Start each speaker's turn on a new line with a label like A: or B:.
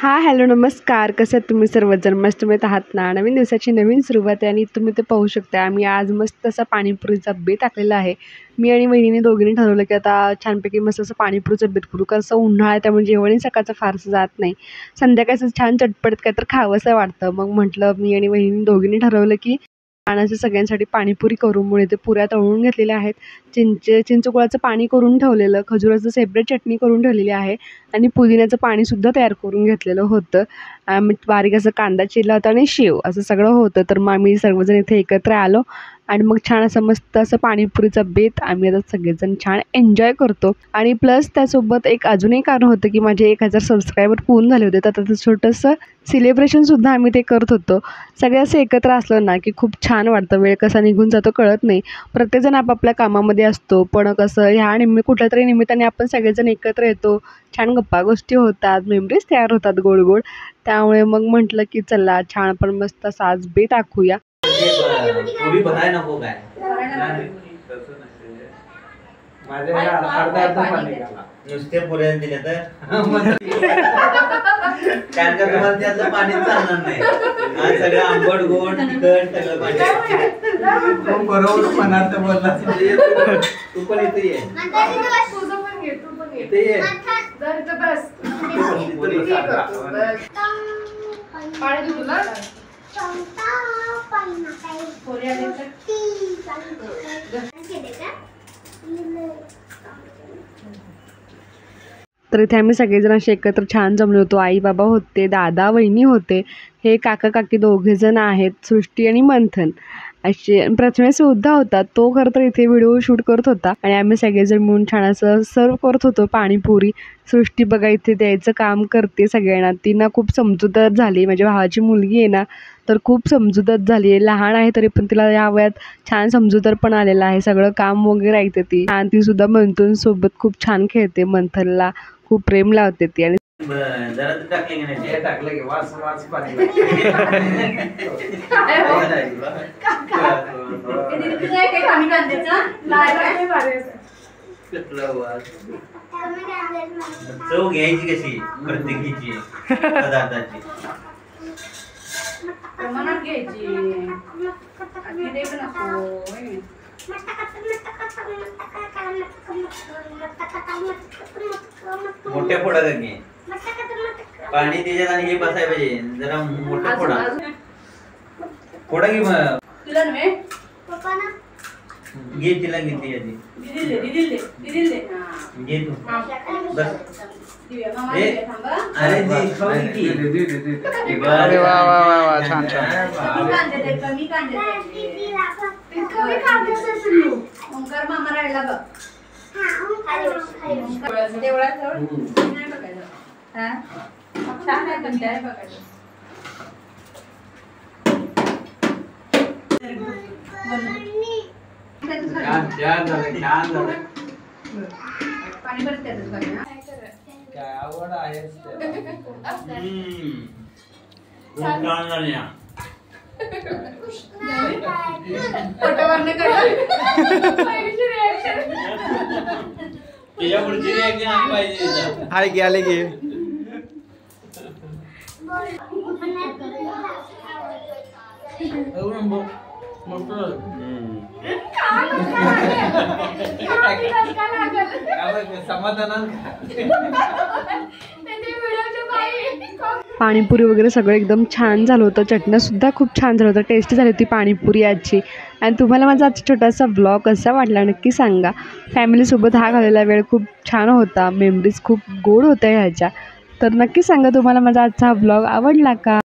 A: Hello नमस्कार. कसे आहात तुम्ही सर्वजण? मस्त मजेत आहात ना? नवीन दिवसाची नवीन सुरुवात आहे आणि तुम्ही ते पाहू शकता आम्ही आज मस्त असा पाणीपुरीचा बेत आखलेला आहे. मी आणि वहिनीने दोघींनी ठरवलं की आता छानपैकी मस्त असं पाणीपुरीचं बेत करू. कसं उन्हाळा आहे त्यामुळे जेवणही सकाळचं फारसं जात नाही. संध्याकाळी असं छान चटपटीत काहीतरी खावंसं वाटतं. मग म्हटलं मी आणि वहिनी दोघींनी ठरवलं की छान सगळ्यांसाठी पाणीपुरी करू. म्हणून ते पुऱ्या तळून घेतलेल्या आहेत. चिंचगुळाचं पाणी करून ठेवलेलं, खजुराचं सेपरेट चटणी करून ठेवलेली आहे आणि पुदिन्याचं पाणीसुद्धा तयार करून घेतलेलं होतं. बारीक असं कांदा चिरला होता आणि शेव असं सगळं होतं. तर मग आम्ही सर्वजण इथे एकत्र आलो आणि मग छान असं मस्त असं पाणीपुरीचा बेत आम्ही आता सगळेजण छान एन्जॉय करतो. आणि प्लस त्यासोबत एक अजूनही कारण होतं की माझे 1000 सबस्क्रायबर पूर्ण झाले होते. तर त्याचं छोटंसं सेलिब्रेशनसुद्धा आम्ही ते करत होतो. सगळे असं एकत्र असलं ना की खूप छान वाटतं. वेळ कसा निघून जातो कळत नाही. प्रत्येकजण आपापल्या कामामध्ये असतो, पण कसं कुठल्यातरी निमित्ताने आपण सगळेजण एकत्र येतो. छान गप्पा गोष्टी होतात, मेमरीज तयार होतात गोड गोड. त्यामुळे मग म्हटलं की चला छान आपण मस्त असा आज बेत आखूया.
B: पुरी भराय नको काय नुसते पुऱ्या दिले तर कारण का तुम्हाला त्यातलं पाणी चालणार नाही. सगळं आंबट गोड तिखट सगळं पाणी बरोबर पदार्थ बोलला. तू पण इथे ये, इथे ये.
A: तर इथे आम्ही सगळेजण असे एकत्र छान जमलो होतो. आई बाबा होते, दादा वहिनी होते, हे काका काकी दोघेजण आहेत, सृष्टी आणि मंथन असे. प्रथमेश सुद्धा होता, तो खरं तर इथे व्हिडिओ शूट करत होता आणि आम्ही सगळेजण मिळून छान असं सर्व करत होतो पाणीपुरी. सृष्टी बघा इथे द्यायचं काम करते सगळ्यांना. ती ना खूप समजूतदार झाली. माझ्या भावाची मुलगी आहे ना, तर खूप समजूतदार झाली आहे. लहान आहे तरी पण तिला या वयात छान समजूतदार पण आलेला आहे. सगळं काम वगैरे ऐकते ती. आणि ती सुद्धा मंथन सोबत खूप छान खेळते. मंथनला खूप प्रेम लावते ती. आणि
B: जरा टाकलं की वास वास पाणी चव घ्यायची कशी प्रत्येकीची पदार्थाची प्रमाणात घ्यायची. मोठ्या फोडा घे पाणी त्याच्यात आणि हे बसाय पाहिजे. जरा मोठा फोडा फोडा घे. मग तुला नव्हे घे, तिला घेतली आधी घे तू बस.
C: अरे वा वा वा वा, छान छान.
D: मामा राहिला बघ. छान आहे पण त्या बघायचं. पाणी भरत
B: काय आवड आहे.
C: आले की आले की
A: पाणीपुरी वगैरे सगळं एकदम छान झालं होतं. चटण्यासुद्धा खूप छान झालं होतं. टेस्टी झाली होती पाणीपुरी आजची. आणि तुम्हाला माझा आजचा छोटासा ब्लॉग कसा वाटला नक्की सांगा. फॅमिलीसोबत हा घालवलेला वेळ खूप छान होता. मेमरीज खूप गोड होत्या ह्याच्या. तर नक्की सांगा तुम्हाला माझा आजचा हा ब्लॉग आवडला का.